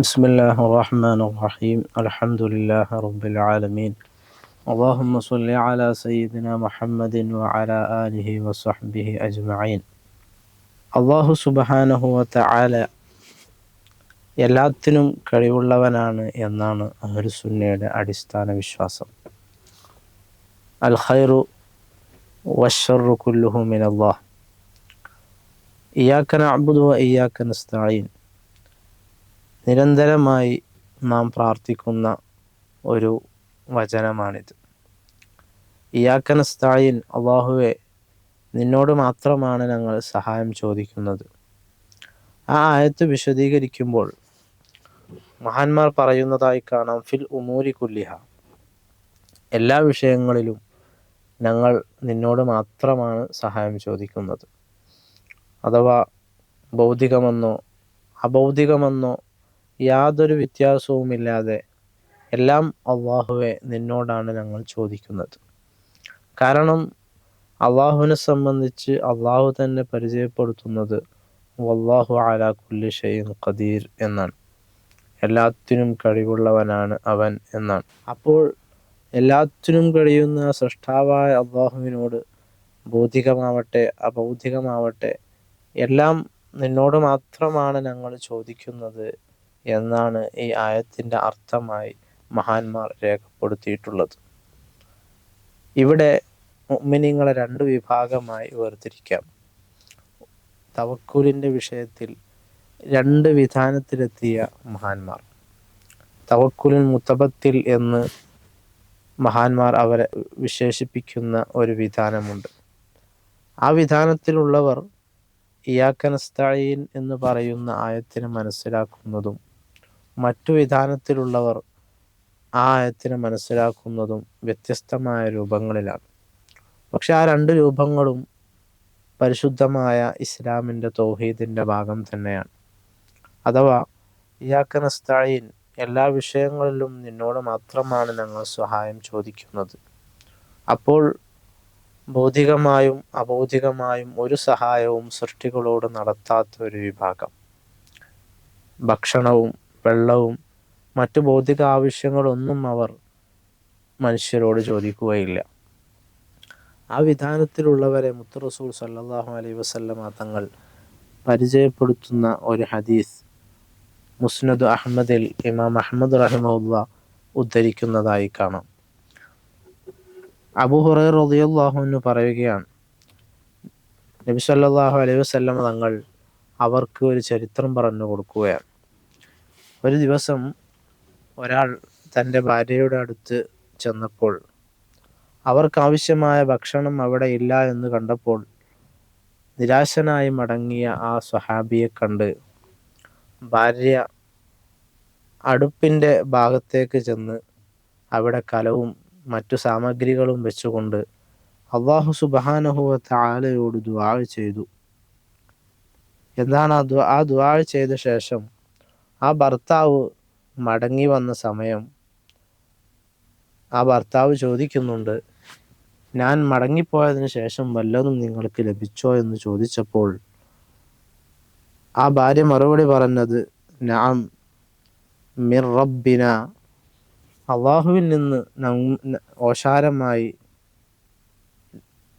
بسم الله الرحمن الرحيم الحمد لله رب العالمين اللهم صل على سيدنا محمد وعلى آله وصحبه أجمعين. അള്ളാഹു സുബ്ഹാനഹു വ തആല എല്ലാത്തിനും കഴിവുള്ളവനാണ് എന്നാണ് അഹ്ലുസുന്നയുടെ അടിസ്ഥാന വിശ്വാസം. അൽ ഖൈറു വശ്ശർറു കുല്ലുഹു മിനല്ലാഹ് ഇയ്യാക നഅ്ബുദു വ ഇയ്യാക നസ്തഈൻ. നിരന്തരമായി നാം പ്രാർത്ഥിക്കുന്ന ഒരു വചനമാണിത്. ഇയ്യാക നസ്തഈൻ, അല്ലാഹുവേ നിന്നോട് മാത്രമാണ് ഞങ്ങൾ സഹായം ചോദിക്കുന്നത്. ആ ആയത്ത് വിശദീകരിക്കുമ്പോൾ മഹാന്മാർ പറയുന്നതായി കാണാം, ഫിൽ ഉമൂരി കുല്ലിഹ, എല്ലാ വിഷയങ്ങളിലും ഞങ്ങൾ നിന്നോട് മാത്രമാണ് സഹായം ചോദിക്കുന്നത്. അഥവാ ഭൗതികമെന്നോ അഭൗതികമെന്നോ യാതൊരു വ്യത്യാസവുമില്ലാതെ എല്ലാം അള്ളാഹുവെ നിന്നോടാണ് ഞങ്ങൾ ചോദിക്കുന്നത്. കാരണം അള്ളാഹുവിനെ സംബന്ധിച്ച് അള്ളാഹു തന്നെ പരിചയപ്പെടുത്തുന്നത് വല്ലാഹു അലാ കുല്ലി ഷൈഇൻ ഖദീർ എന്നാണ്. എല്ലാത്തിനും കഴിവുള്ളവനാണ് അവൻ എന്നാണ്. അപ്പോൾ എല്ലാത്തിനും കഴിയുന്ന സൃഷ്ടാവായ അള്ളാഹുവിനോട് ഭൗതികമാവട്ടെ അഭൗതികമാവട്ടെ എല്ലാം നിന്നോട് മാത്രമാണ് ഞങ്ങൾ ചോദിക്കുന്നത് എന്നാണ് ഈ ആയത്തിൻ്റെ അർത്ഥമായി മഹാന്മാർ രേഖപ്പെടുത്തിയിട്ടുള്ളത്. ഇവിടെ മുഅ്മിനീങ്ങളെ രണ്ട് വിഭാഗമായി വേർതിരിക്കാം. തവക്കുലിൻ്റെ വിഷയത്തിൽ രണ്ട് വിധാനത്തിലെത്തിയ മഹാന്മാർ. തവക്കുലിൻ മുത്തബത്തിൽ എന്ന് മഹാന്മാർ അവരെ വിശേഷിപ്പിക്കുന്ന ഒരു വിധാനമുണ്ട്. ആ വിധാനത്തിലുള്ളവർ ഇയ്യാക നസ്തഈൻ എന്ന് പറയുന്ന ആയത്തിനെ മനസ്സിലാക്കുന്നതും മറ്റു വിധാനത്തിലുള്ളവർ ആ ആയത്തിനെ മനസ്സിലാക്കുന്നതും വ്യത്യസ്തമായ രൂപങ്ങളിലാണ്. പക്ഷെ ആ രണ്ട് രൂപങ്ങളും പരിശുദ്ധമായ ഇസ്ലാമിൻ്റെ തൗഹീദിൻ്റെ ഭാഗം തന്നെയാണ്. അഥവാ ഇയ്യാക നസ്തഈൻ, എല്ലാ വിഷയങ്ങളിലും നിന്നോട് മാത്രമാണ് ഞങ്ങൾ സഹായം ചോദിക്കുന്നത്. അപ്പോൾ ഭൗതികമായും അഭൗതികമായും ഒരു സഹായവും സൃഷ്ടികളോട് നടത്താത്ത ഒരു വിഭാഗം, ഭക്ഷണവും വെള്ളവും മറ്റു ഭൗതിക ആവശ്യങ്ങളൊന്നും അവർ മനുഷ്യരോട് ചോദിക്കുകയില്ല. ആ വിധാനത്തിലുള്ളവരെ മുത്ത് റസൂൽ സല്ലല്ലാഹു അലൈഹി വസല്ലമ തങ്ങൾ പരിചയപ്പെടുത്തുന്ന ഒരു ഹദീസ് മുസ്നദ് അഹ്മദിൽ ഇമാം അഹ്മദ് റഹിമഹുല്ലാ ഉദ്ധരിക്കുന്നതായി കാണാം. അബൂ ഹുറൈറ റളിയല്ലാഹു അൻഹു പറയുകയാണ്, നബി സല്ലല്ലാഹു അലൈഹി വസല്ലമ തങ്ങൾ അവർക്ക് ഒരു ചരിത്രം പറഞ്ഞു കൊടുക്കുകയാണ്. ഒരു ദിവസം ഒരാൾ തൻ്റെ ഭാര്യയുടെ അടുത്ത് ചെന്നപ്പോൾ അവർക്കാവശ്യമായ ഭക്ഷണം അവിടെ ഇല്ല എന്ന് കണ്ടപ്പോൾ നിരാശനായി മടങ്ങിയ ആ സ്വഹാബിയെ കണ്ട് ഭാര്യ അടുപ്പിൻ്റെ ഭാഗത്തേക്ക് ചെന്ന് അവിടെ കലവും മറ്റു സാമഗ്രികളും വെച്ചുകൊണ്ട് അല്ലാഹു സുബ്ഹാനഹു വ തആലയോട് ദുആ ചെയ്തു. എന്താണ് ആ ദുആ ചെയ്ത ശേഷം ആ ഭർത്താവ് മടങ്ങി വന്ന സമയം ആ ഭർത്താവ് ചോദിക്കുന്നുണ്ട്, ഞാൻ മടങ്ങിപ്പോയതിന് ശേഷം വല്ലതും നിങ്ങൾക്ക് ലഭിച്ചോ എന്ന് ചോദിച്ചപ്പോൾ ആ ഭാര്യ മറുപടി പറഞ്ഞത്, നഅം മിർ റബ്ബിന, അള്ളാഹുവിൽ നിന്ന് ഓശാരമായി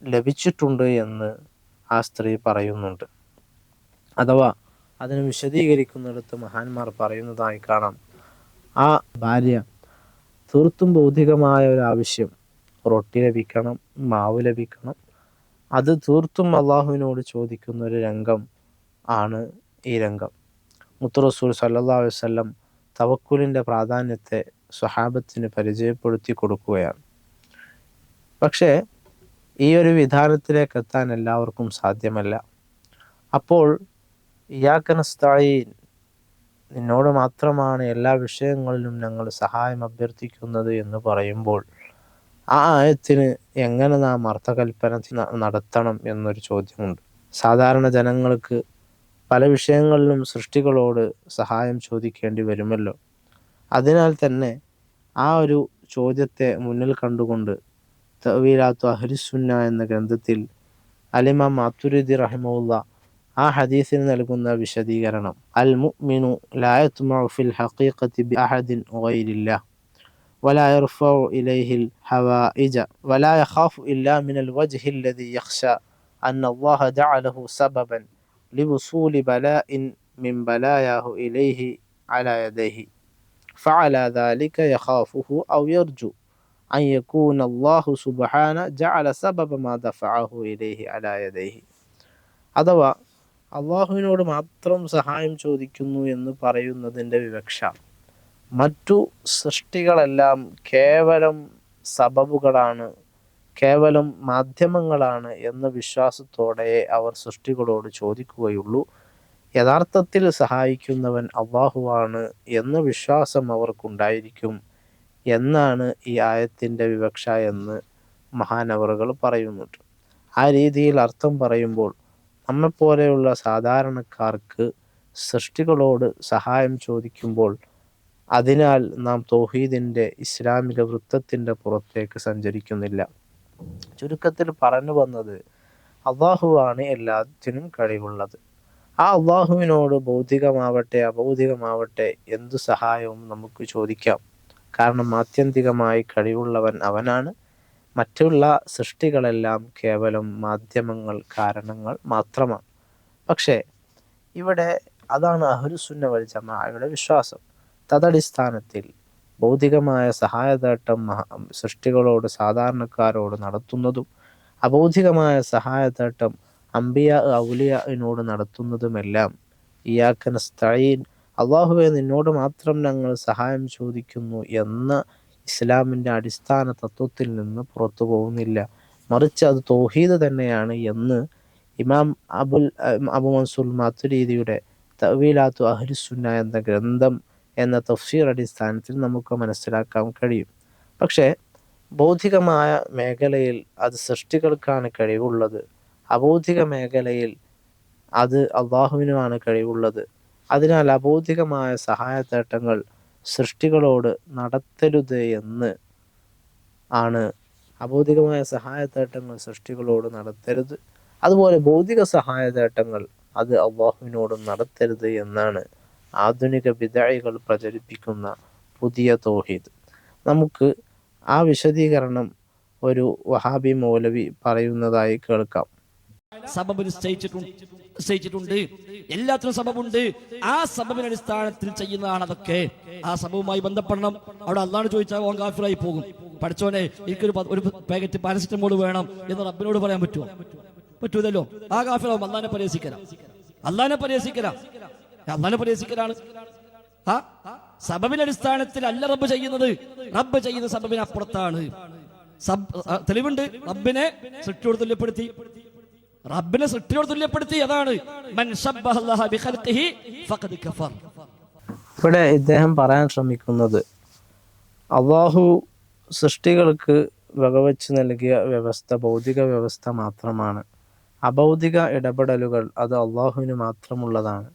ലഭിച്ചിട്ടുണ്ട് എന്ന് ആ സ്ത്രീ പറയുന്നുണ്ട്. അഥവാ അതിനെ വിശദീകരിക്കുന്നിടത്ത് മഹാന്മാർ പറയുന്നതായി കാണാം, ആ ഭാര്യ തീർത്തും ഭൗതികമായ ഒരു ആവശ്യം, റൊട്ടി ലഭിക്കണം, മാവ് ലഭിക്കണം, അത് തീർത്തും അള്ളാഹുവിനോട് ചോദിക്കുന്ന ഒരു രംഗം ആണ് ഈ രംഗം. മുത്ത് റസൂൽ സല്ലല്ലാഹു അലൈഹി വസല്ലം തവക്കുലിൻ്റെ പ്രാധാന്യത്തെ സ്വഹാബത്തിന് പരിചയപ്പെടുത്തി കൊടുക്കുകയാണ്. പക്ഷേ ഈ ഒരു വിധാനത്തിലേക്ക് എത്താൻ എല്ലാവർക്കും സാധ്യമല്ല. അപ്പോൾ ഇയ്യാക നസ്തഈൻ, നിന്നോട് മാത്രമാണ് എല്ലാ വിഷയങ്ങളിലും ഞങ്ങൾ സഹായം അഭ്യർത്ഥിക്കുന്നത് എന്ന് പറയുമ്പോൾ ആ ആയത്തിന് എങ്ങനെ നാം അർത്ഥകൽപ്പന നടത്തണം എന്നൊരു ചോദ്യമുണ്ട്. സാധാരണ ജനങ്ങൾക്ക് പല വിഷയങ്ങളിലും സൃഷ്ടികളോട് സഹായം ചോദിക്കേണ്ടി വരുമല്ലോ. അതിനാൽ തന്നെ ആ ഒരു ചോദ്യത്തെ മുന്നിൽ കണ്ടുകൊണ്ട് തഅ്വീലാത്തു അഹ്ലുസുന്ന എന്ന ഗ്രന്ഥത്തിൽ അലിമാം മാതുരിദി റഹിമഹുല്ലാ ആ ഹദീസിന് നൽകുന്ന വിശദീകരണം, അൽ മുഅ്മിനു ലാ യത്മഉ ഫിൽ ഹഖീഖത്തി ബി അഹദിൻ ഗൈരില്ലാഹ് വലാ യർഫഉ ഇലൈഹിൽ ഹവായിജ വലാ യഖാഫു ഇല്ലാ മിനൽ വജ്ഹിൽ ലദീ യഖ്ശാ അന്ന അല്ലാഹ ജഅലഹു സബബൻ ലിവുസൂലി ബലാഇൻ മിൻ ബലായാഹു ഇലൈഹി അലാ യദൈഹി ഫഅലാ ദാലിക യഖാഫുഹു ഔ യർജു അൻ യകൂന അല്ലാഹു സുബ്ഹാന ജഅല സബബ മാ ദഫഅഹു ഇലൈഹി അലാ യദൈഹി. അഥവാ അള്ളാഹുവിനോട് മാത്രം സഹായം ചോദിക്കുന്നു എന്ന് പറയുന്നതിൻ്റെ വിവക്ഷ, മറ്റു സൃഷ്ടികളെല്ലാം കേവലം സബബുകളാണ്, കേവലം മാധ്യമങ്ങളാണ് എന്ന വിശ്വാസത്തോടെ അവർ സൃഷ്ടികളോട് ചോദിക്കുകയുള്ളൂ. യഥാർത്ഥത്തിൽ സഹായിക്കുന്നവൻ അള്ളാഹുവാണ് എന്ന വിശ്വാസം അവർക്കുണ്ടായിരിക്കും എന്നാണ് ഈ ആയത്തിൻ്റെ വിവക്ഷ എന്ന് മഹാനവറുകൾ പറയുന്നുണ്ട്. ആ രീതിയിൽ അർത്ഥം പറയുമ്പോൾ നമ്മെപ്പോലെയുള്ള സാധാരണക്കാർക്ക് സൃഷ്ടികളോട് സഹായം ചോദിക്കുമ്പോൾ അതിനാൽ നാം തൗഹീദിൻ്റെ ഇസ്ലാമിക വൃത്തത്തിൻ്റെ പുറത്തേക്ക് സഞ്ചരിക്കുന്നില്ല. ചുരുക്കത്തിൽ പറഞ്ഞു വന്നത്, അള്ളാഹുവാണ് എല്ലാത്തിനും കഴിവുള്ളത്. ആ അള്ളാഹുവിനോട് ഭൗതികമാവട്ടെ അഭൗതികമാവട്ടെ എന്തു സഹായവും നമുക്ക് ചോദിക്കാം. കാരണം ആത്യന്തികമായി കഴിവുള്ളവൻ അവനാണ്. മറ്റുള്ള സൃഷ്ടികളെല്ലാം കേവലം മാധ്യമങ്ങൾ, കാരണങ്ങൾ മാത്രമാണ്. പക്ഷേ ഇവിടെ അതാണ് അഹ്ലുസുന്ന വൽ ജമാഅയുടെ വിശ്വാസം. തദടിസ്ഥാനത്തിൽ ഭൗതികമായ സഹായതേട്ടം സൃഷ്ടികളോട്, സാധാരണക്കാരോട് നടത്തുന്നതും അഭൗതികമായ സഹായതേട്ടം അംബിയ ഔലിയനോട് നടത്തുന്നതുമെല്ലാം ഇയ്യാക നസ്തഈൻ, അള്ളാഹുവെ നിന്നോട് മാത്രം ഞങ്ങൾ സഹായം ചോദിക്കുന്നു എന്ന ഇസ്ലാമിൻ്റെ അടിസ്ഥാന തത്വത്തിൽ നിന്ന് പുറത്തു പോകുന്നില്ല. മറിച്ച് അത് തൗഹീദ് തന്നെയാണ് എന്ന് ഇമാം അബു മൻസൂർ മാതുരീദിയുടെ തഅ്വീലാത്തു അഹ്ലുസുന്ന എന്ന ഗ്രന്ഥം എന്ന തഫ്സീർ അടിസ്ഥാനത്തിൽ നമുക്ക് മനസ്സിലാക്കാൻ കഴിയും. പക്ഷേ ഭൗതികമായ മേഖലയിൽ അത് സൃഷ്ടികൾക്കാണ് കഴിവുള്ളത്, അഭൗതിക മേഖലയിൽ അത് അള്ളാഹുവിനുമാണ് കഴിവുള്ളത്. അതിനാൽ അഭൗതികമായ സഹായതേട്ടങ്ങൾ സൃഷ്ടികളോട് നടത്തരുത് എന്ന് ആണ്. അഭൗതികമായ സഹായതേട്ടങ്ങൾ സൃഷ്ടികളോട് നടത്തരുത്, അതുപോലെ ഭൗതിക സഹായതേട്ടങ്ങൾ അത് അള്ളാഹുവിനോടും നടത്തരുത് എന്നാണ് ആധുനിക ബിദ്അകൾ പ്രചരിപ്പിക്കുന്ന പുതിയ തൗഹീദ്. നമുക്ക് ആ വിശദീകരണം ഒരു വഹാബി മൗലവി പറയുന്നതായി കേൾക്കാം. സബബ് നിശ്ചയിച്ചിട്ടുണ്ട്, എല്ലാത്തിനും സബബുണ്ട്. ആ സബബിന്റെ അടിസ്ഥാനത്തിൽ ചെയ്യുന്നതാണ് അതൊക്കെ. ആ സബബുമായി ബന്ധപ്പെടണം. അവിടെ അള്ളാഹ് ചോദിച്ചാൽ ഓൻ കാഫിറായി പോകും. പഠിച്ചോനെ എനിക്കൊരു പാക്കറ്റ് പാരസിറ്റമോൾ വേണം എന്ന് റബ്ബിനോട് പറയാൻ പറ്റുമോ? പറ്റൂതല്ലോ. ആ കാഫിറാവും. അള്ളാഹിനെ പരിഹസിക്കലാണ്. സബബിന്റെ അടിസ്ഥാനത്തിൽ അല്ല റബ്ബ് ചെയ്യുന്നത്. റബ്ബ് ചെയ്യുന്ന സബബിന് അപ്പുറത്താണ്. തെളിവുണ്ട്. റബ്ബിനെ സൃഷ്ടിയോട് തുല്യപ്പെടുത്തി. അതാണ് മൻ ശബ്ബഹല്ലാഹ ബിഖൽഖിഹി ഫഖദ് കഫർ. ഇവിടെ ഇദ്ദേഹം പറയാൻ ശ്രമിക്കുന്നത്, അള്ളാഹു സൃഷ്ടികൾക്ക് വകവെച്ച് നൽകിയ വ്യവസ്ഥ ഭൗതിക വ്യവസ്ഥ മാത്രമാണ്. അഭൗതിക ഇടപെടലുകൾ അത് അള്ളാഹുവിന് മാത്രമുള്ളതാണ്.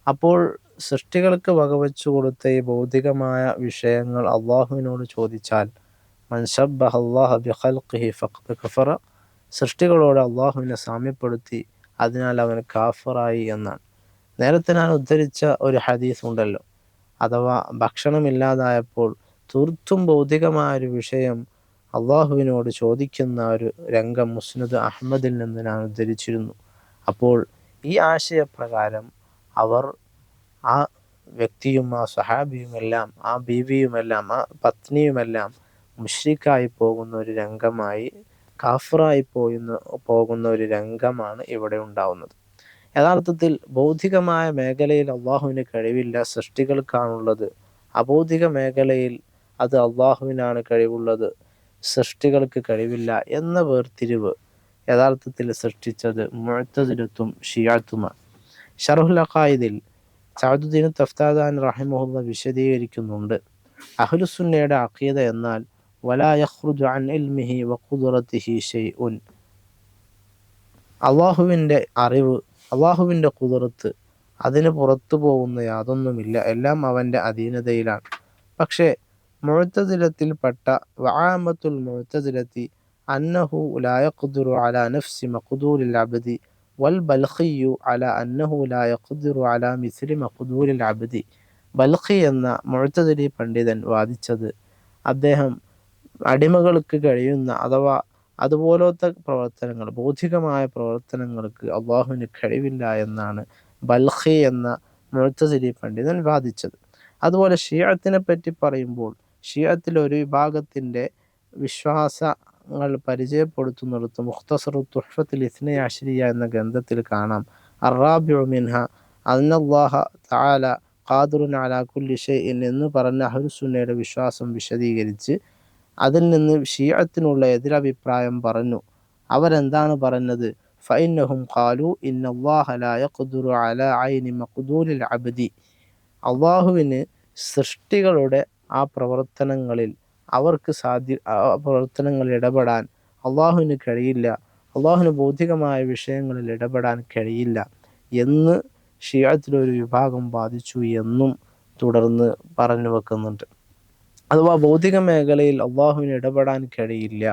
അപ്പോൾ സൃഷ്ടികൾക്ക് വകവെച്ചു കൊടുത്ത ഈ ഭൗതികമായ വിഷയങ്ങൾ അള്ളാഹുവിനോട് ചോദിച്ചാൽ മൻ ശബ്ബഹല്ലാഹ ബിഖൽഖിഹി ഫഖദ് കഫറ, സൃഷ്ടികളോട് അള്ളാഹുവിനെ സാമ്യപ്പെടുത്തി, അതിനാൽ അവൻ കാഫറായി എന്നാണ്. നേരത്തെ ഞാൻ ഉദ്ധരിച്ച ഒരു ഹദീസ് ഉണ്ടല്ലോ, അഥവാ ഭക്ഷണമില്ലാതായപ്പോൾ തീർത്തും ഭൗതികമായൊരു വിഷയം അള്ളാഹുവിനോട് ചോദിക്കുന്ന ഒരു രംഗം മുസ്നദ് അഹ്മദിൽ നിന്ന് ഞാൻ ഉദ്ധരിച്ചിരുന്നു. അപ്പോൾ ഈ ആശയപ്രകാരം അവർ, ആ വ്യക്തിയും ആ സഹാബിയുമെല്ലാം, ആ ബീവിയുമെല്ലാം, ആ പത്നിയുമെല്ലാം മുശ്രിക്കായി പോകുന്ന ഒരു രംഗമായി, കാഫിറായി പോകുന്ന ഒരു രംഗമാണ് ഇവിടെ ഉണ്ടാവുന്നത്. യഥാർത്ഥത്തിൽ ഭൗതികമായ മേഖലയിൽ അള്ളാഹുവിന് കഴിവില്ല, സൃഷ്ടികൾക്കാണുള്ളത്. അഭൗതിക മേഖലയിൽ അത് അള്ളാഹുവിനാണ് കഴിവുള്ളത്, സൃഷ്ടികൾക്ക് കഴിവില്ല എന്ന വേർതിരിവ് യഥാർത്ഥത്തിൽ സൃഷ്ടിച്ചത് മുഅ്തസിലത്തും ശിയഅത്തുമാണ്. ശർഹുൽ അഖായിദിൽ സഅദുദ്ദീൻ തഫ്താദാനി റഹിമഹുല്ലാ വിശദീകരിക്കുന്നുണ്ട്, അഹ്ലുസുന്നയുടെ അഖീദ എന്നാൽ വലാ യഖ്റുജു അൻ ഇൽമിഹി വഖുദ്റതിഹി ശൈഉൻ, അള്ളാഹുവിൻ്റെ അറിവ്, അള്ളാഹുവിൻ്റെ ഖുദ്റത്ത്, അതിന് പുറത്തു പോകുന്ന യാതൊന്നുമില്ല, എല്ലാം അവൻ്റെ അധീനതയിലാണ്. പക്ഷേ മുഅ്തസിലത്തിൽപ്പെട്ട വആമത്തുൽ മുഅ്തസിലത്തി അന്നഹു ലാ യഖ്ദിറു അലാ നഫ്സി മഖ്ദൂരിൽ അബ്ദി വൽ ബൽഖിയു അല അന്നഹു ലാ യഖ്ദിറു അലാ മിസ്ലി മഖ്ദൂരിൽ അബ്ദി. ബൽഖി എന്ന മുഅ്തസിലി പണ്ഡിതൻ വാദിച്ചത് അദ്ദേഹം അടിമകൾക്ക് കഴിയുന്ന അഥവാ അതുപോലത്തെ പ്രവർത്തനങ്ങൾ, ഭൗതികമായ പ്രവർത്തനങ്ങൾക്ക് അള്ളാഹുവിന് കഴിവില്ല എന്നാണ് ബൽഖി എന്ന മുഅ്തസിലി പണ്ഡിതൻ വാദിച്ചത്. അതുപോലെ ഷിയഅത്തിനെ പറ്റി പറയുമ്പോൾ ഷിയഅത്തിലെ ഒരു വിഭാഗത്തിൻ്റെ വിശ്വാസങ്ങൾ പരിചയപ്പെടുത്തുന്നിടത്ത് മുഖ്തസറു തുഹ്ഫത്തുൽ ഇസ്നൈ അശ്രിയ എന്ന ഗ്രന്ഥത്തിൽ കാണാം, അർറാബിഉ മിൻഹ അന്നല്ലാഹ തആല ഖാദിറുൻ അലാ കുല്ലി ഷൈഇൻ എന്ന് പറഞ്ഞ അഹ്ലുസുന്നയുടെ വിശ്വാസം വിശദീകരിച്ച് അതിൽ നിന്ന് ഷിയഅത്തിനുള്ള എതിരഭിപ്രായം പറഞ്ഞു. അവരെന്താണ് പറഞ്ഞത്? ഫഇന്നഹും ഖാലു ഇന്നല്ലാഹ ലാ യഖ്ദിറു അലാ ഐനി മഖ്ദൂരിൽ അബ്ദി. അള്ളാഹുവിന് സൃഷ്ടികളുടെ ആ പ്രവർത്തനങ്ങളിൽ അവർക്ക് പ്രവർത്തനങ്ങളിൽ ഇടപെടാൻ അള്ളാഹുവിന് കഴിയില്ല, അള്ളാഹുവിന് ഭൗതികമായ വിഷയങ്ങളിൽ ഇടപെടാൻ കഴിയില്ല എന്ന് ഷിയഅത്തിലൊരു വിഭാഗം വാദിച്ചു എന്നും തുടർന്ന് പറഞ്ഞു വെക്കുന്നുണ്ട്. അഥവാ ഭൗതിക മേഖലയിൽ അള്ളാഹുവിന് ഇടപെടാൻ കഴിയില്ല,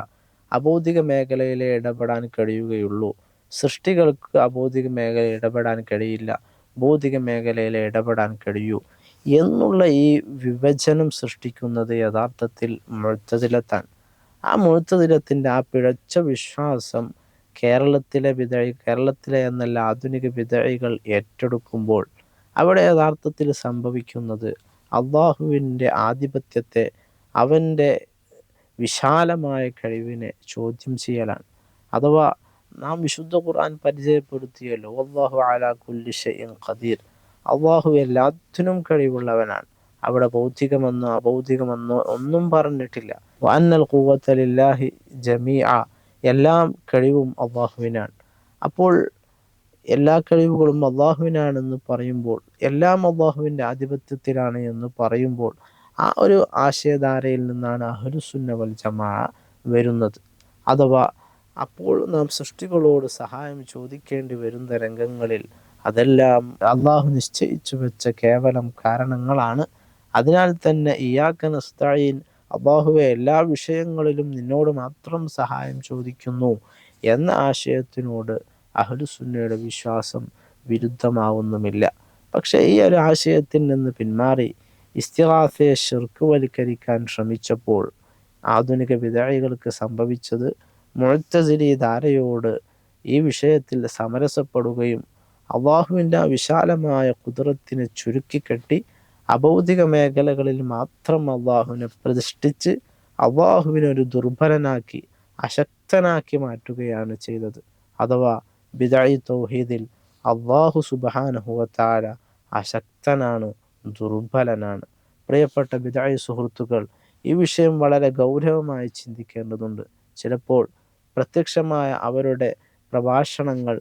അഭൗതിക മേഖലയിലെ ഇടപെടാൻ കഴിയുകയുള്ളൂ. സൃഷ്ടികൾക്ക് അഭൗതിക മേഖലയിൽ ഇടപെടാൻ കഴിയില്ല, ഭൗതിക മേഖലയിലെ ഇടപെടാൻ കഴിയൂ എന്നുള്ള ഈ വിഭജനം സൃഷ്ടിക്കുന്നത് യഥാർത്ഥത്തിൽ മുഅ്തസിലത്താണ്. ആ മുഅ്തസിലത്തിൻ്റെ ആ പിഴച്ച വിശ്വാസം കേരളത്തിലെ എന്നല്ല ആധുനിക ബിദ്അകൾ ഏറ്റെടുക്കുമ്പോൾ അവിടെ യഥാർത്ഥത്തിൽ സംഭവിക്കുന്നത് അള്ളാഹുവിൻ്റെ ആധിപത്യത്തെ, അവൻ്റെ വിശാലമായ കഴിവിനെ ചോദ്യം ചെയ്യലാണ്. അഥവാ നാം വിശുദ്ധ ഖുർആൻ പരിചയപ്പെടുത്തിയല്ലോ, വല്ലാഹു അലാ കുല്ലി ഷൈഇൻ ഖദീർ, അള്ളാഹു എല്ലാത്തിനും കഴിവുള്ളവനാണ്. അവിടെ ഭൗതികമെന്നോ അഭൗതികമെന്നോ ഒന്നും പറഞ്ഞിട്ടില്ല. വഅന്നൽ ഖുവ്വത ലില്ലാഹി ജമീഅ, എല്ലാം കഴിവും അള്ളാഹുവിനാണ്. അപ്പോൾ എല്ലാ കഴിവുകളും അള്ളാഹുവിനാണെന്ന് പറയുമ്പോൾ, എല്ലാം അള്ളാഹുവിൻ്റെ ആധിപത്യത്തിലാണ് എന്ന് പറയുമ്പോൾ ആ ഒരു ആശയധാരയിൽ നിന്നാണ് അഹ്ലുസുന്ന വൽ ജമാഅ വരുന്നത്. അഥവാ അപ്പോൾ നാം സൃഷ്ടികളോട് സഹായം ചോദിക്കേണ്ടി വരുന്ന രംഗങ്ങളിൽ അതെല്ലാം അള്ളാഹു നിശ്ചയിച്ചു വെച്ച കേവലം കാരണങ്ങളാണ്. അതിനാൽ തന്നെ ഇയ്യാക നസ്തഈൻ, അള്ളാഹുവെ എല്ലാ വിഷയങ്ങളിലും നിന്നോട് മാത്രം സഹായം ചോദിക്കുന്നു എന്ന ആശയത്തിനോട് അഹ്ലുസുന്നയുടെ വിശ്വാസം വിരുദ്ധമാവുന്നുമില്ല. പക്ഷേ ഈ ഒരു ആശയത്തിൽ നിന്ന് പിന്മാറി ഇസ്തിഗാസയെ ശിർക്ക് വൽക്കരിക്കാൻ ശ്രമിച്ചപ്പോൾ ആധുനിക ബിദ്അകൾക്ക് സംഭവിച്ചത് മുഅ്തസിലി ധാരയോട് ഈ വിഷയത്തിൽ സമരസപ്പെടുകയും അള്ളാഹുവിൻ്റെ ആ വിശാലമായ ഖുദ്റത്തിനെ ചുരുക്കിക്കെട്ടി അഭൗതിക മേഖലകളിൽ മാത്രം അള്ളാഹുവിനെ പ്രതിഷ്ഠിച്ച് അള്ളാഹുവിനൊരു ദുർബലനാക്കി, അശക്തനാക്കി മാറ്റുകയാണ് ചെയ്തത്. അഥവാ ബിദ്അ തൗഹീദിൽ അള്ളാഹു സുബ്ഹാനഹു വ തആല അശക്തനാണ്, ദുർബലനാണ്. പ്രിയപ്പെട്ട ബിദ്അ സുഹൃത്തുക്കൾ, ഈ വിഷയം വളരെ ഗൗരവമായി ചിന്തിക്കേണ്ടതുണ്ട്. ചിലപ്പോൾ പ്രത്യക്ഷമായ അവരുടെ പ്രഭാഷണങ്ങൾ,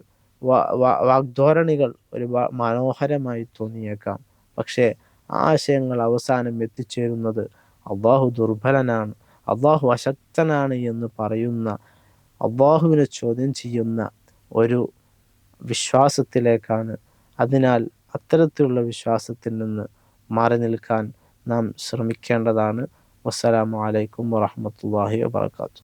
വാഗ്ധോരണികൾ ഒരു മനോഹരമായി തോന്നിയേക്കാം. പക്ഷേ ആ ആശയങ്ങൾ അവസാനം എത്തിച്ചേരുന്നത് അള്ളാഹു ദുർബലനാണ്, അള്ളാഹു അശക്തനാണ് എന്ന് പറയുന്ന, അള്ളാഹുവിനെ ചോദ്യം ചെയ്യുന്ന ഒരു വിശ്വാസത്തിലേക്കാണ്. അതിനാൽ അത്തരത്തിലുള്ള വിശ്വാസത്തിൽ നിന്ന് മാറി നിൽക്കാൻ നാം ശ്രമിക്കേണ്ടതാണ്. വസ്സലാമു അലൈക്കും വറഹ്മത്തുള്ളാഹി വബറകാതുഹു.